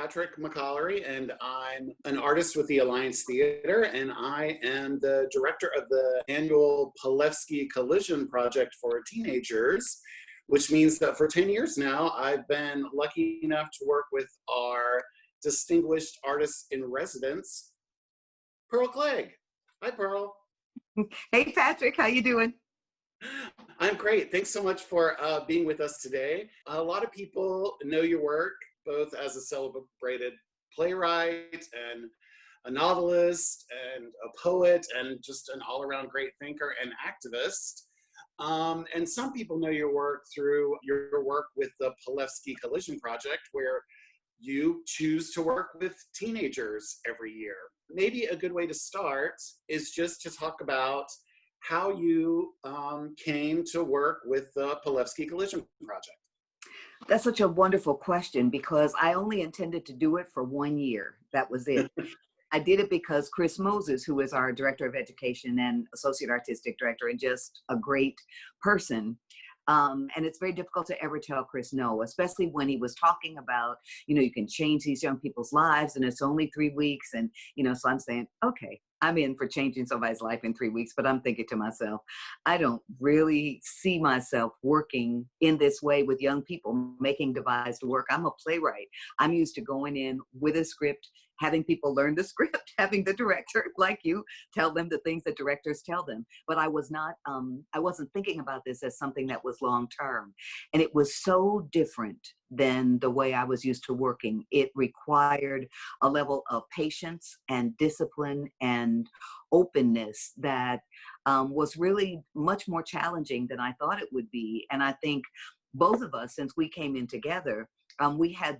Patrick McCollery, and I'm an artist with the Alliance Theater, and I am the director of the annual Pileski Collision Project for teenagers, which means that for 10 years now, I've been lucky enough to work with our distinguished artist in residence, Pearl Clegg. Hi, Pearl. Hey, Patrick, how you doing? I'm great. Thanks so much for being with us today. A lot of people know your work, both as a celebrated playwright and a novelist and a poet and just an all-around great thinker and activist. And some people know your work through your work with the Pileski Collision Project, where you choose to work with teenagers every year. Maybe a good way to start is just to talk about how you came to work with the Pileski Collision Project. That's such a wonderful question because I only intended to do it for 1 year. That was it. I did it because Chris Moses, who is our director of education and associate artistic director and just a great person. And it's very difficult to ever tell Chris no, especially when he was talking about, you can change these young people's lives and it's only 3 weeks. And, so I'm saying, okay, I'm in for changing somebody's life in 3 weeks, but I'm thinking to myself, I don't really see myself working in this way with young people, making devised work. I'm a playwright. I'm used to going in with a script, having people learn the script, having the director, like you, tell them the things that directors tell them. But I wasn't thinking about this as something that was long-term. And it was so different than the way I was used to working. It required a level of patience and discipline and openness that was really much more challenging than I thought it would be. And I think both of us, since we came in together, we had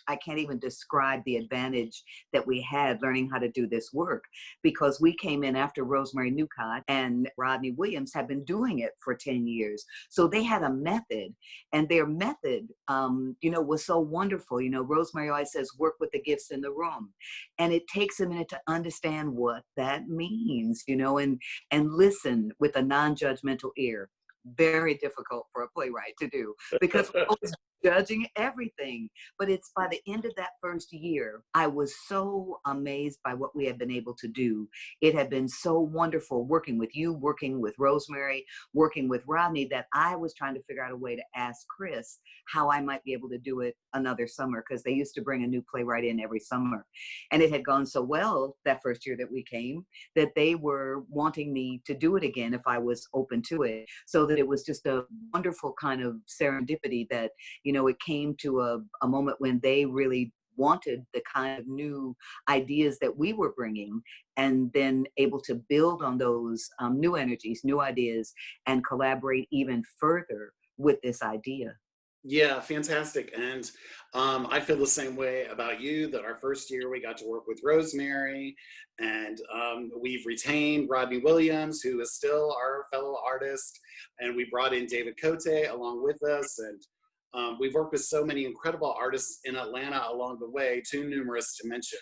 I can't even describe the advantage that we had learning how to do this work, because we came in after Rosemary Newcott and Rodney Williams had been doing it for 10 years. So they had a method, and their method, was so wonderful. Rosemary always says, work with the gifts in the room. And it takes a minute to understand what that means, and listen with a non-judgmental ear. Very difficult for a playwright to do because we're always judging everything. But it's by the end of that first year, I was so amazed by what we had been able to do. It had been so wonderful working with you, working with Rosemary, working with Rodney, that I was trying to figure out a way to ask Chris how I might be able to do it another summer, because they used to bring a new playwright in every summer. And it had gone so well that first year that we came that they were wanting me to do it again if I was open to it. So that it was just a wonderful kind of serendipity that, it came to a moment when they really wanted the kind of new ideas that we were bringing, and then able to build on those new energies, new ideas, and collaborate even further with this idea. Yeah, fantastic. And I feel the same way about you, that our first year we got to work with Rosemary, and we've retained Rodney Williams, who is still our fellow artist, and we brought in David Cote along with us, and we've worked with so many incredible artists in Atlanta along the way, too numerous to mention.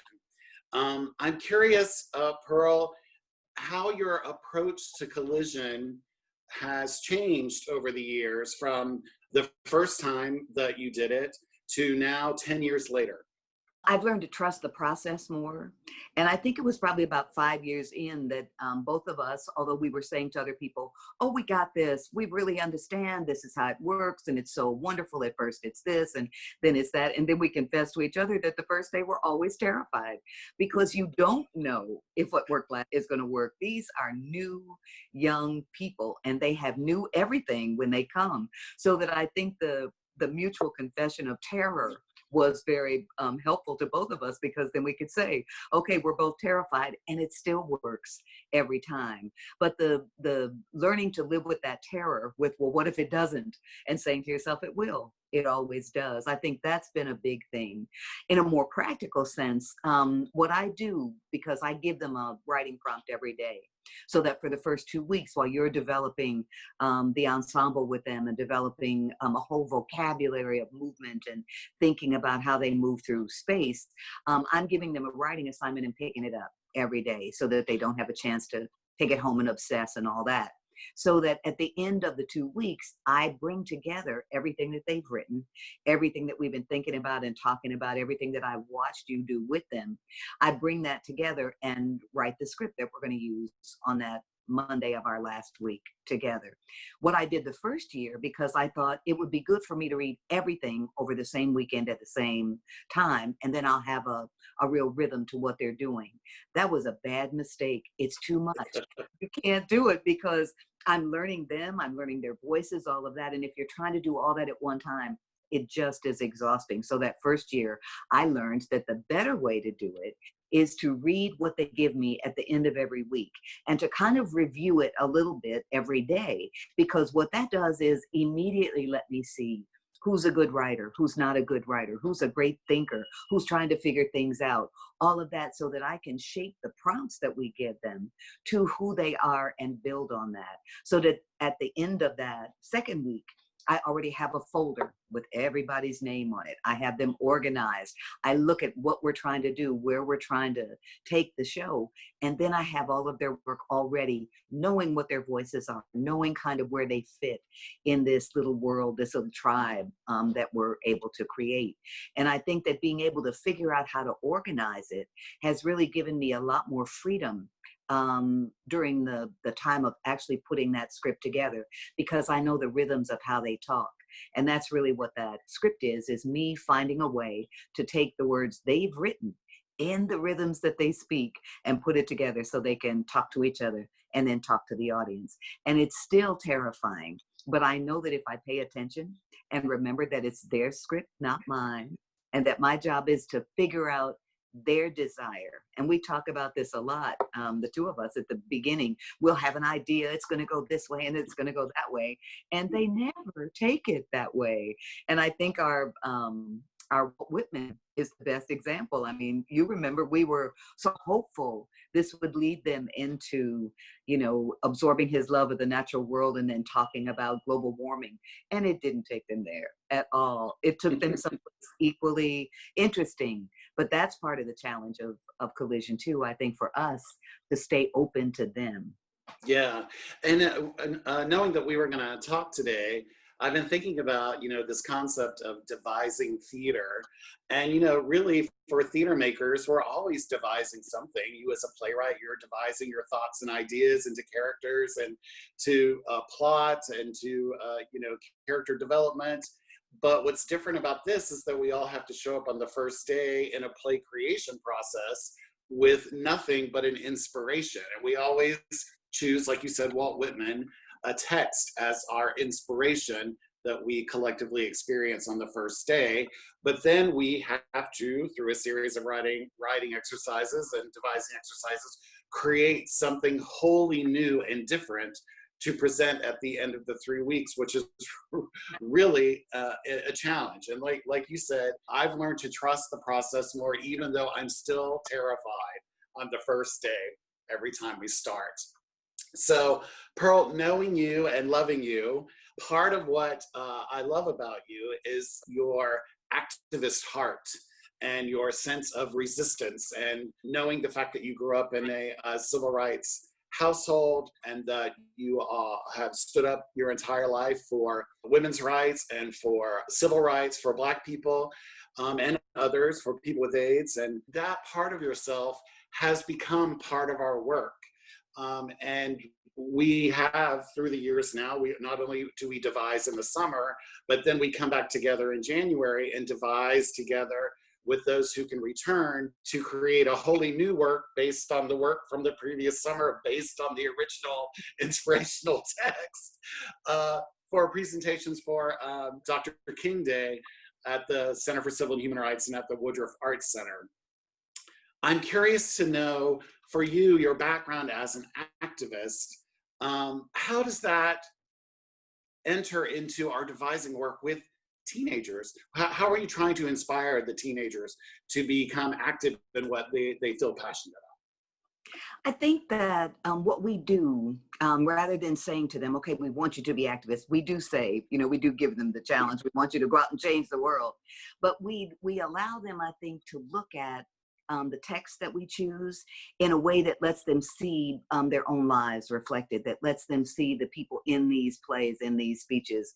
I'm curious, Pearl, how your approach to collision has changed over the years from the first time that you did it to now 10 years later. I've learned to trust the process more. And I think it was probably about 5 years in that both of us, although we were saying to other people, oh, we got this, we really understand, this is how it works, and it's so wonderful. At first it's this, and then it's that. And then we confess to each other that the first day we're always terrified, because you don't know if what work is going to work. These are new young people, and they have new everything when they come. So that I think the mutual confession of terror was very helpful to both of us, because then we could say, okay, we're both terrified, and it still works every time. But the learning to live with that terror, with, well, what if it doesn't? And saying to yourself, it will. It always does. I think that's been a big thing. In a more practical sense, what I do, because I give them a writing prompt every day, so that for the first 2 weeks, while you're developing the ensemble with them and developing a whole vocabulary of movement and thinking about how they move through space, I'm giving them a writing assignment and picking it up every day so that they don't have a chance to take it home and obsess and all that. so that at the end of the 2 weeks, I bring together everything that they've written, everything that we've been thinking about and talking about, everything that I've watched you do with them. I bring that together and write the script that we're going to use on that Monday of our last week together. What I did the first year, because I thought it would be good for me to read everything over the same weekend at the same time, and then I'll have a real rhythm to what they're doing. That was a bad mistake. It's too much. You can't do it because I'm learning them, I'm learning their voices, all of that. And if you're trying to do all that at one time, it just is exhausting. So that first year, I learned that the better way to do it is to read what they give me at the end of every week and to kind of review it a little bit every day, because what that does is immediately let me see who's a good writer, who's not a good writer, who's a great thinker, who's trying to figure things out, all of that, so that I can shape the prompts that we give them to who they are and build on that. So that at the end of that second week, I already have a folder with everybody's name on it. I have them organized. I look at what we're trying to do, where we're trying to take the show. And then I have all of their work already, knowing what their voices are, knowing kind of where they fit in this little world, this little tribe that we're able to create. And I think that being able to figure out how to organize it has really given me a lot more freedom during the time of actually putting that script together, because I know the rhythms of how they talk. And that's really what that script is me finding a way to take the words they've written in the rhythms that they speak and put it together so they can talk to each other and then talk to the audience. And it's still terrifying, but I know that if I pay attention and remember that it's their script, not mine, and that my job is to figure out their desire. And we talk about this a lot, the two of us at the beginning. We'll have an idea, it's going to go this way and it's going to go that way, and they never take it that way. And I think our Whitman is the best example. I mean, you remember we were so hopeful this would lead them into, absorbing his love of the natural world and then talking about global warming. And it didn't take them there at all. It took them someplace equally interesting. But that's part of the challenge of Collision too, I think, for us to stay open to them. Yeah, and knowing that we were going to talk today, I've been thinking about, this concept of devising theater. And, really for theater makers, we're always devising something. You as a playwright, you're devising your thoughts and ideas into characters and to plot and to, character development. But what's different about this is that we all have to show up on the first day in a play creation process with nothing but an inspiration. And we always choose, like you said, Walt Whitman, a text as our inspiration that we collectively experience on the first day. But then we have to, through a series of writing exercises and devising exercises, create something wholly new and different to present at the end of the 3 weeks, which is really a challenge. And like you said, I've learned to trust the process more, even though I'm still terrified on the first day every time we start. So Pearl, knowing you and loving you, part of what I love about you is your activist heart and your sense of resistance, and knowing the fact that you grew up in a civil rights household and that you have stood up your entire life for women's rights and for civil rights for Black people and others, for people with AIDS. And that part of yourself has become part of our work. And we have, through the years now, we not only do we devise in the summer, but then we come back together in January and devise together with those who can return to create a wholly new work based on the work from the previous summer, based on the original inspirational text, for presentations for Dr. King Day at the Center for Civil and Human Rights and at the Woodruff Arts Center. I'm curious to know, for you, your background as an activist, how does that enter into our devising work with teenagers? How are you trying to inspire the teenagers to become active in what they feel passionate about? I think that what we do, rather than saying to them, okay, we want you to be activists, we do say, we do give them the challenge. We want you to go out and change the world. But we allow them, I think, to look at the text that we choose in a way that lets them see their own lives reflected, that lets them see the people in these plays, in these speeches,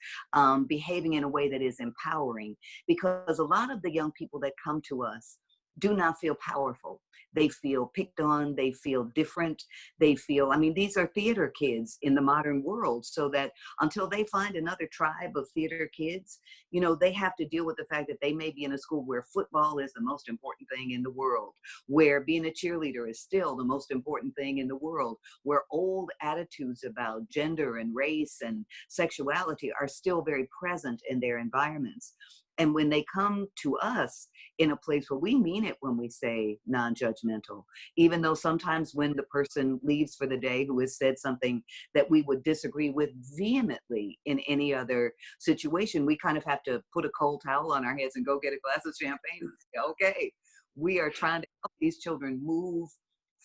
behaving in a way that is empowering. Because a lot of the young people that come to us do not feel powerful. They feel picked on, they feel different, they feel, I mean, these are theater kids in the modern world, so that until they find another tribe of theater kids, you know, they have to deal with the fact that they may be in a school where football is the most important thing in the world, where being a cheerleader is still the most important thing in the world, where old attitudes about gender and race and sexuality are still very present in their environments. And when they come to us in a place where we mean it when we say non-judgmental, even though sometimes when the person leaves for the day who has said something that we would disagree with vehemently in any other situation, we kind of have to put a cold towel on our heads and go get a glass of champagne and say, okay, we are trying to help these children move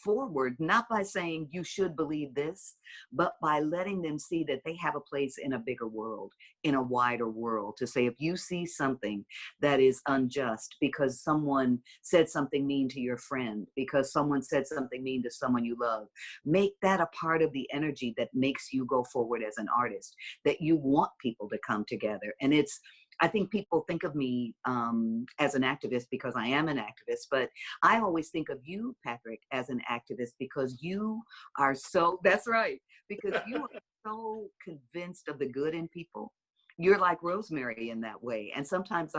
forward, not by saying you should believe this, but by letting them see that they have a place in a bigger world, in a wider world, to say, if you see something that is unjust because someone said something mean to your friend, because someone said something mean to someone you love, make that a part of the energy that makes you go forward as an artist, that you want people to come together. And it's, I think people think of me as an activist because I am an activist, but I always think of you, Patrick, as an activist because you are so, that's right, because you are so convinced of the good in people. You're like Rosemary in that way. And sometimes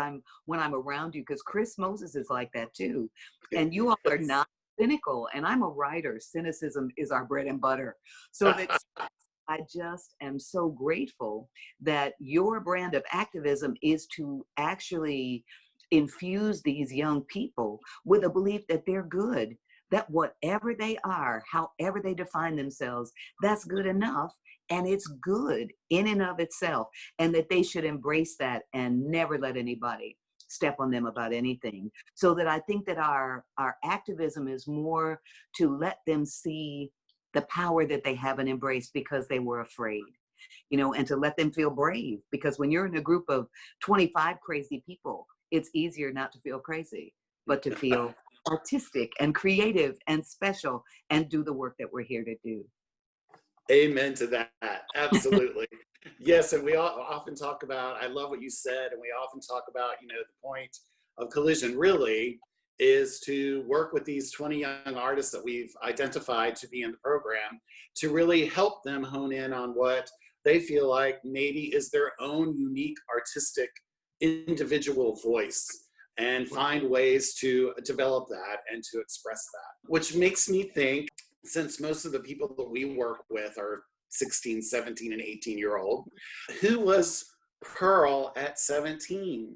when I'm around you, because Chris Moses is like that too. And you all are not cynical. And I'm a writer. Cynicism is our bread and butter. So that I just am so grateful that your brand of activism is to actually infuse these young people with a belief that they're good, that whatever they are, however they define themselves, that's good enough. And it's good in and of itself, and that they should embrace that and never let anybody step on them about anything. So that I think that our activism is more to let them see the power that they haven't embraced because they were afraid, you know, and to let them feel brave, because when you're in a group of 25 crazy people, it's easier not to feel crazy, but to feel artistic and creative and special and do the work that we're here to do. Amen to that. Absolutely. Yes, and we often talk about, I love what you said, and we often talk about, you know, the point of Collision really is to work with these 20 young artists that we've identified to be in the program to really help them hone in on what they feel like maybe is their own unique artistic individual voice, and find ways to develop that and to express that. Which makes me think, since most of the people that we work with are 16, 17, and 18-year-old, who was Pearl at 17?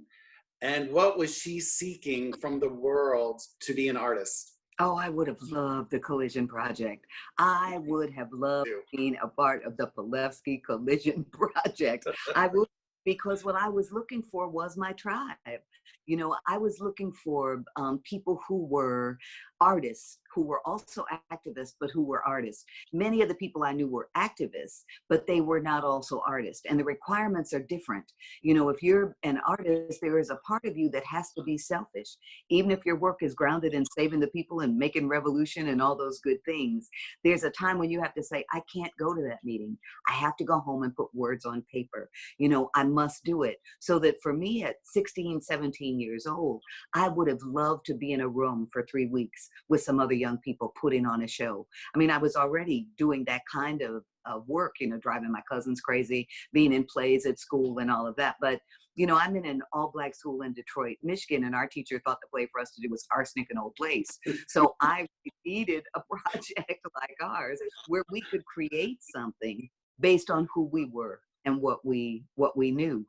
And what was she seeking from the world to be an artist? Oh, I would have loved the Collision Project. I would have loved being a part of the Pileski Collision Project. I would, because what I was looking for was my tribe. You know, I was looking for people who were artists, who were also activists, but who were artists. Many of the people I knew were activists, but they were not also artists. And the requirements are different. You know, if you're an artist, there is a part of you that has to be selfish. Even if your work is grounded in saving the people and making revolution and all those good things, there's a time when you have to say, I can't go to that meeting. I have to go home and put words on paper. You know, I must do it. So that for me at 16, 17 years old, I would have loved to be in a room for 3 weeks with some other young people putting on a show. I mean, I was already doing that kind of work, you know, driving my cousins crazy, being in plays at school and all of that. But, you know, I'm in an all-black school in Detroit, Michigan, and our teacher thought the play for us to do was Arsenic and Old Lace. So I needed a project like ours where we could create something based on who we were and what we knew.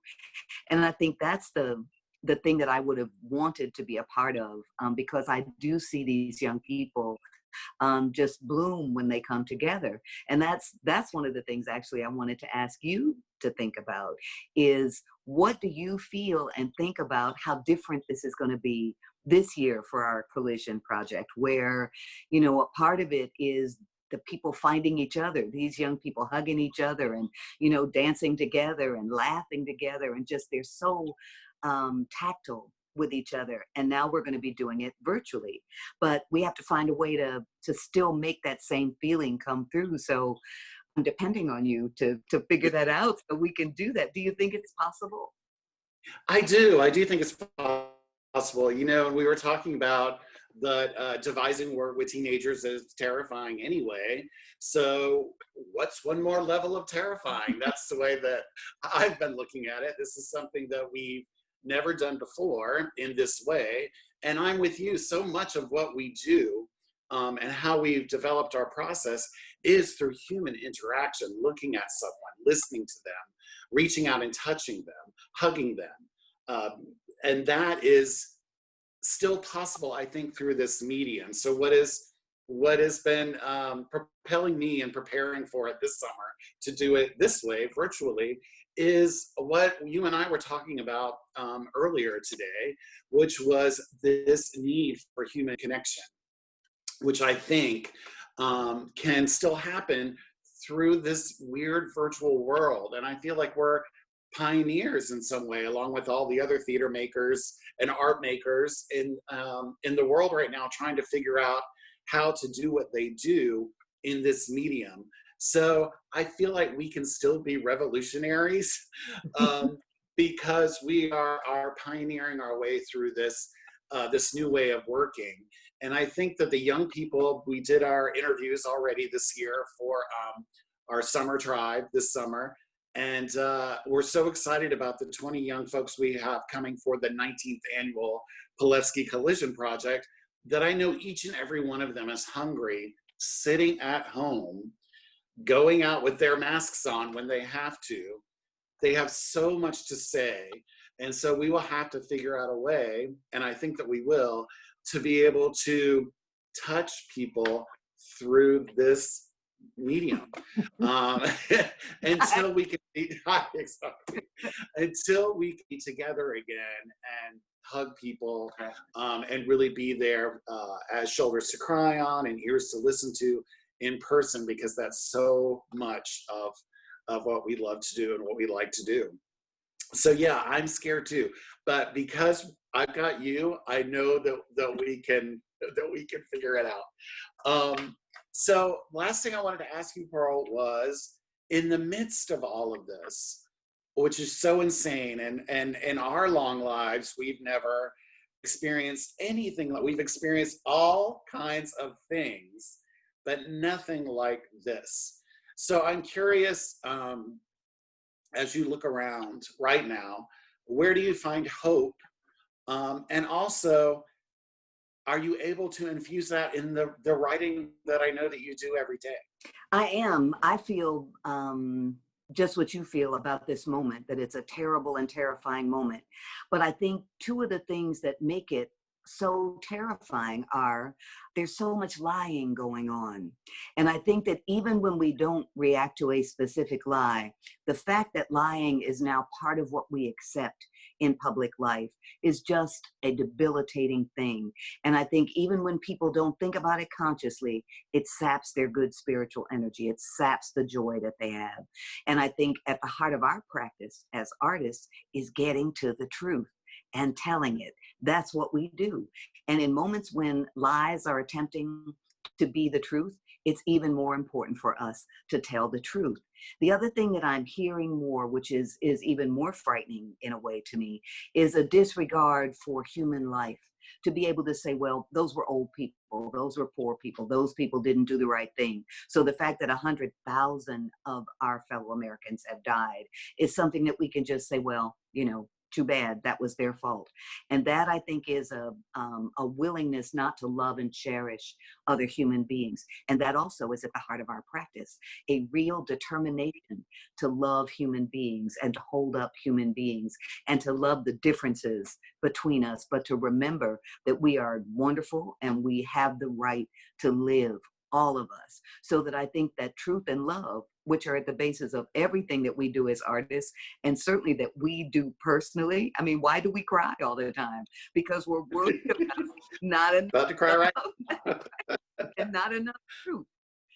And I think that's the thing that I would have wanted to be a part of, because I do see these young people just bloom when they come together. And that's one of the things actually I wanted to ask you to think about is, what do you feel and think about how different this is going to be this year for our Collision Project, where, you know, a part of it is the people finding each other, these young people hugging each other and, dancing together and laughing together, and just they're so tactile with each other, and now we're going to be doing it virtually. But we have to find a way to still make that same feeling come through. So I'm depending on you to figure that out so we can do that. Do you think it's possible? I do. I do think it's possible. You know, we were talking about the devising work with teenagers is terrifying anyway. So, what's one more level of terrifying? That's the way that I've been looking at it. This is something that we've never done before in this way. And I'm with you. So much of what we do and how we've developed our process is through human interaction, looking at someone, listening to them, reaching out and touching them, hugging them. And that is still possible, I think, through this medium. So what has been propelling me and preparing for it this summer to do it this way, virtually, is what you and I were talking about earlier today, which was this need for human connection, which I think can still happen through this weird virtual world. And I feel like we're pioneers in some way, along with all the other theater makers and art makers in the world right now, trying to figure out how to do what they do in this medium. So I feel like we can still be revolutionaries because we are pioneering our way through this new way of working. And I think that the young people, we did our interviews already this year for our summer tribe this summer. And we're so excited about the 20 young folks we have coming for the 19th annual Pileski Collision Project, that I know each and every one of them is hungry, sitting at home, going out with their masks on when they have to. They have so much to say. And so we will have to figure out a way, and I think that we will, to be able to touch people through this medium until we can be exactly, until we can be together again and hug people and really be there as shoulders to cry on and ears to listen to in person, because that's so much of what we love to do and what we like to do. So yeah, I'm scared too, but because I've got you, I know that we can figure it out. So last thing I wanted to ask you, Pearl, was in the midst of all of this, which is so insane, and in our long lives, we've never experienced anything. We've experienced all kinds of things, but nothing like this. So I'm curious, as you look around right now, where do you find hope? And also, are you able to infuse that in the writing that I know that you do every day? I am. I feel just what you feel about this moment, that it's a terrible and terrifying moment. But I think two of the things that make it so terrifying are there's so much lying going on. And I think that even when we don't react to a specific lie, the fact that lying is now part of what we accept in public life is just a debilitating thing. And I think even when people don't think about it consciously, it saps their good spiritual energy. It saps the joy that they have. And I think at the heart of our practice as artists is getting to the truth and telling it. That's what we do. And in moments when lies are attempting to be the truth, it's even more important for us to tell the truth. The other thing that I'm hearing more, which is even more frightening in a way to me, is a disregard for human life. To be able to say, well, those were old people, those were poor people, those people didn't do the right thing. So the fact that 100,000 of our fellow Americans have died is something that we can just say, well, too bad, that was their fault. And that, I think, is a willingness not to love and cherish other human beings. And that also is at the heart of our practice, a real determination to love human beings and to hold up human beings and to love the differences between us, but to remember that we are wonderful and we have the right to live, all of us. So that I think that truth and love, which are at the basis of everything that we do as artists, and certainly that we do personally. I mean, why do we cry all the time? Because we're worried about not enough, About to cry right and not enough truth.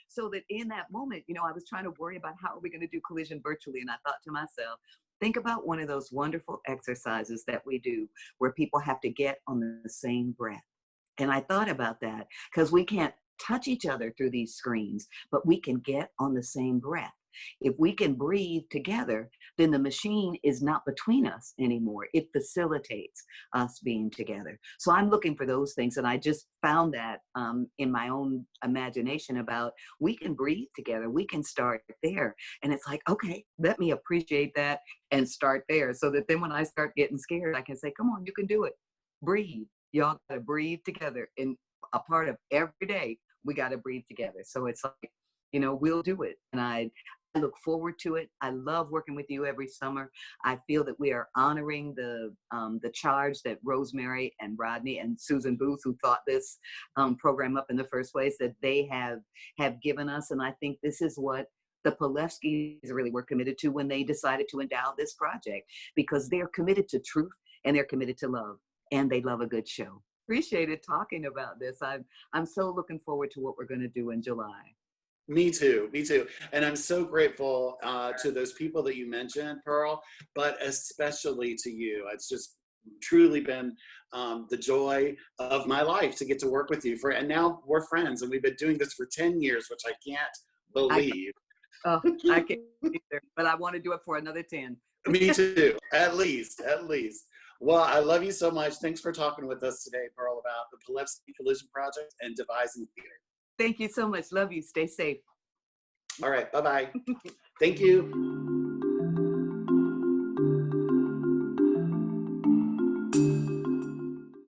So that in that moment, I was trying to worry about how are we going to do collision virtually. And I thought to myself, Think about one of those wonderful exercises that we do where people have to get on the same breath. And I thought about that because we can't touch each other through these screens, but we can get on the same breath. If we can breathe together, then the machine is not between us anymore. It facilitates us being together. So I'm looking for those things. And I just found that in my own imagination about we can breathe together. We can start there. And it's like, okay, let me appreciate that and start there so that then when I start getting scared, I can say, come on, you can do it. Breathe. Y'all got to breathe together. And a part of every day, we got to breathe together. So it's like, we'll do it. And I look forward to it. I love working with you every summer. I feel that we are honoring the charge that Rosemary and Rodney and Susan Booth, who thought this program up in the first place, that they have given us. And I think this is what the Pileskis really were committed to when they decided to endow this project, because they're committed to truth and they're committed to love, and they love a good show. Appreciated talking about this. I'm so looking forward to what we're going to do in July. Me too, me too. And I'm so grateful to those people that you mentioned, Pearl, but especially to you. It's just truly been the joy of my life to get to work with you. And now we're friends, and we've been doing this for 10 years, which I can't believe. I can't either, but I want to do it for another 10. Me too, at least. Well, I love you so much. Thanks for talking with us today, Pearl, about the Pileski Collision Project and devising theater. Thank you so much. Love you. Stay safe. All right. Bye-bye. Thank you.